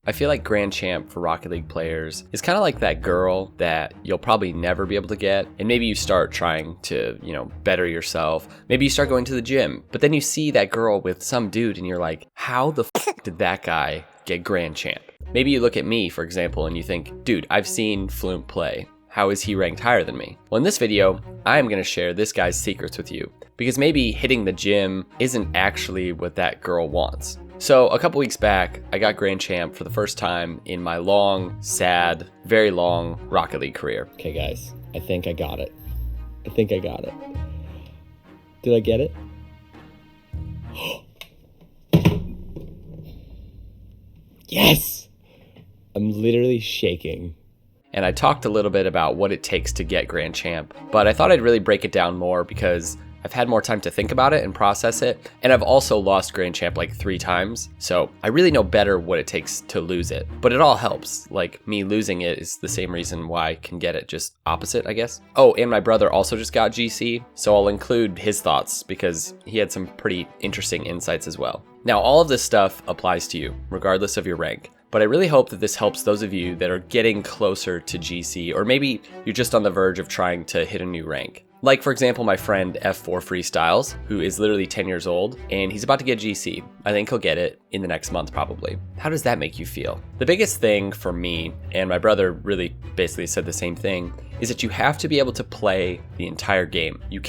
I feel like Grand Champ for Rocket League players is kind of like that girl that you'll probably never be able to get. And maybe you start trying to, better yourself. Maybe you start going to the gym, but then you see that girl with some dude and you're like, how the f did that guy get Grand Champ? Maybe you look at me, for example, and you think, dude, I've seen FLuuMP play. How is he ranked higher than me? Well, in this video, I'm going to share this guy's secrets with you, because maybe hitting the gym isn't actually what that girl wants. So a couple weeks back, I got Grand Champ for the first time in my long, sad, very long Rocket League career. Okay guys, I think I got it. Did I get it? Yes! I'm literally shaking. And I talked a little bit about what it takes to get Grand Champ, but I thought I'd really break it down more because I've had more time to think about it and process it, and I've also lost Grand Champ like 3 times, so I really know better what it takes to lose it. But it all helps, like me losing it is the same reason why I can get it, just opposite, I guess. Oh, and my brother also just got GC, so I'll include his thoughts because he had some pretty interesting insights as well. Now, all of this stuff applies to you, regardless of your rank. But I really hope that this helps those of you that are getting closer to GC, or maybe you're just on the verge of trying to hit a new rank. Like, for example, my friend F4 Freestyles, who is literally 10 years old, and he's about to get GC. I think he'll get it in the next month, probably. How does that make you feel? The biggest thing for me, and my brother really basically said the same thing, is that you have to be able to play the entire game. You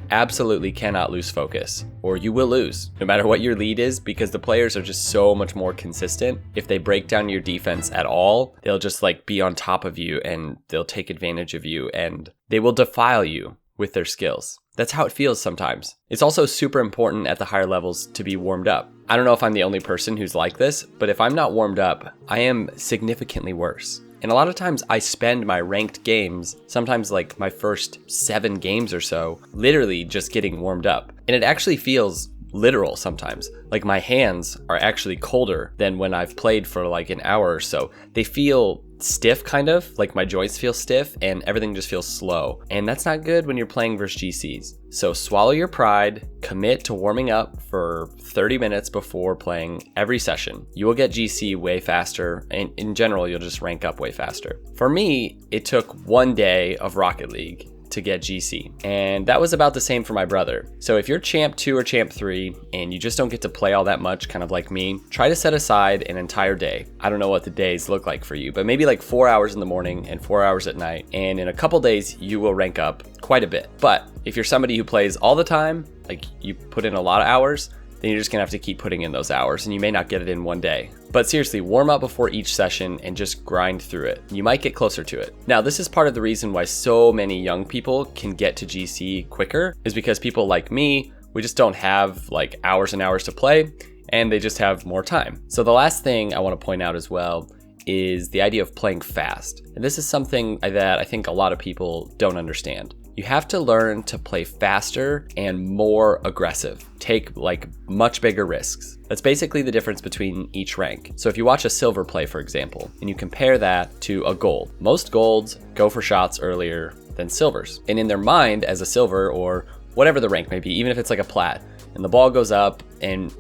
absolutely cannot lose focus, or you will lose, no matter what your lead is, because the players are just so much more consistent. If they break down your defense at all, they'll just be on top of you and they'll take advantage of you and they will defile you with their skills. That's how it feels sometimes. It's also super important at the higher levels to be warmed up. I don't know if I'm the only person who's like this, but if I'm not warmed up, I am significantly worse. And a lot of times I spend my ranked games, sometimes like my first 7 games or so, literally just getting warmed up. And it actually feels literal sometimes. Like my hands are actually colder than when I've played for like an hour or so. They feel stiff, kind of like my joints feel stiff and everything just feels slow. And that's not good when you're playing versus GCs. So swallow your pride, commit to warming up for 30 minutes before playing every session. You will get GC way faster, and in general, you'll just rank up way faster. For me, it took 1 day of Rocket League to get GC, and that was about the same for my brother. So if you're Champ 2 or Champ 3 and you just don't get to play all that much, kind of like me, try to set aside an entire day. I don't know what the days look like for you, but maybe like 4 hours in the morning and 4 hours at night, and in a couple days you will rank up quite a bit. But if you're somebody who plays all the time, like you put in a lot of hours, then you're just gonna have to keep putting in those hours and you may not get it in 1 day. But seriously, warm up before each session and just grind through it. You might get closer to it. Now, this is part of the reason why so many young people can get to GC quicker, is because people like me, we just don't have like hours and hours to play and they just have more time. So the last thing I wanna point out as well is the idea of playing fast. And this is something that I think a lot of people don't understand. You have to learn to play faster and more aggressive. Take like much bigger risks. That's basically the difference between each rank. So if you watch a silver play, for example, and you compare that to a gold, most golds go for shots earlier than silvers. And in their mind as a silver, or whatever the rank may be, even if it's like a plat, and the ball goes up and,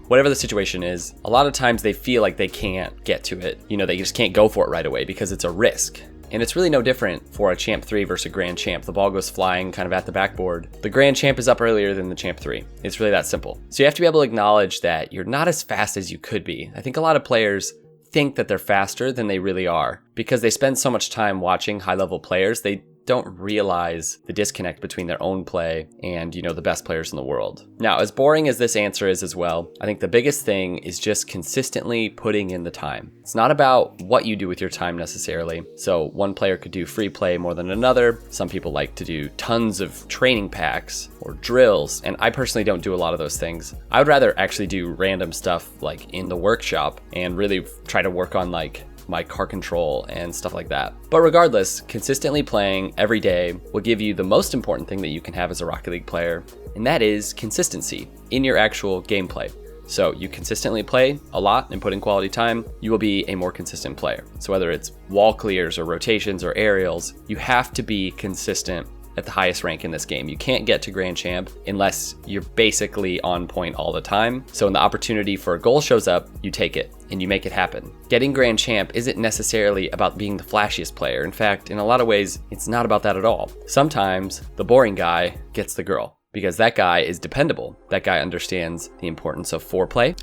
whatever the situation is, a lot of times they feel like they can't get to it. They just can't go for it right away because it's a risk. And it's really no different for a Champ 3 versus a Grand Champ. The ball goes flying kind of at the backboard. The Grand Champ is up earlier than the Champ 3. It's really that simple. So you have to be able to acknowledge that you're not as fast as you could be. I think a lot of players think that they're faster than they really are because they spend so much time watching high-level players. They don't realize the disconnect between their own play and, the best players in the world. Now, as boring as this answer is as well, I think the biggest thing is just consistently putting in the time. It's not about what you do with your time necessarily. So one player could do free play more than another. Some people like to do tons of training packs or drills, and I personally don't do a lot of those things. I would rather actually do random stuff like in the workshop and really try to work on like my car control and stuff like that. But regardless, consistently playing every day will give you the most important thing that you can have as a Rocket League player, and that is consistency in your actual gameplay. So you consistently play a lot and put in quality time, you will be a more consistent player. So whether it's wall clears or rotations or aerials, you have to be consistent at the highest rank in this game. You can't get to Grand Champ unless you're basically on point all the time. So when the opportunity for a goal shows up, you take it and you make it happen. Getting Grand Champ isn't necessarily about being the flashiest player. In fact, in a lot of ways, it's not about that at all. Sometimes the boring guy gets the girl, because that guy is dependable. That guy understands the importance of free play.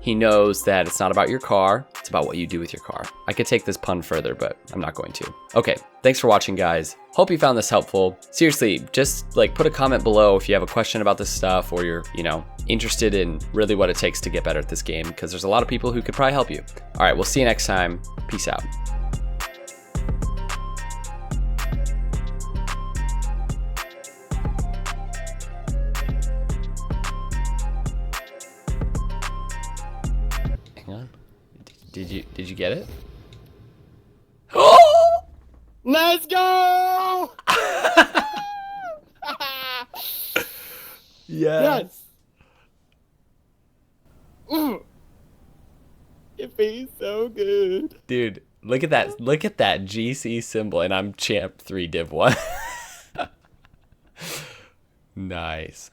He knows that it's not about your car, it's about what you do with your car. I could take this pun further, but I'm not going to. Okay, thanks for watching, guys. Hope you found this helpful. Seriously, just like put a comment below if you have a question about this stuff, or you're, interested in really what it takes to get better at this game, because there's a lot of people who could probably help you. All right, we'll see you next time. Peace out. Did you get it? Let's go! Yes. It feels so good. Dude, look at that. Look at that GC symbol, and I'm champ 3 div 1. Nice.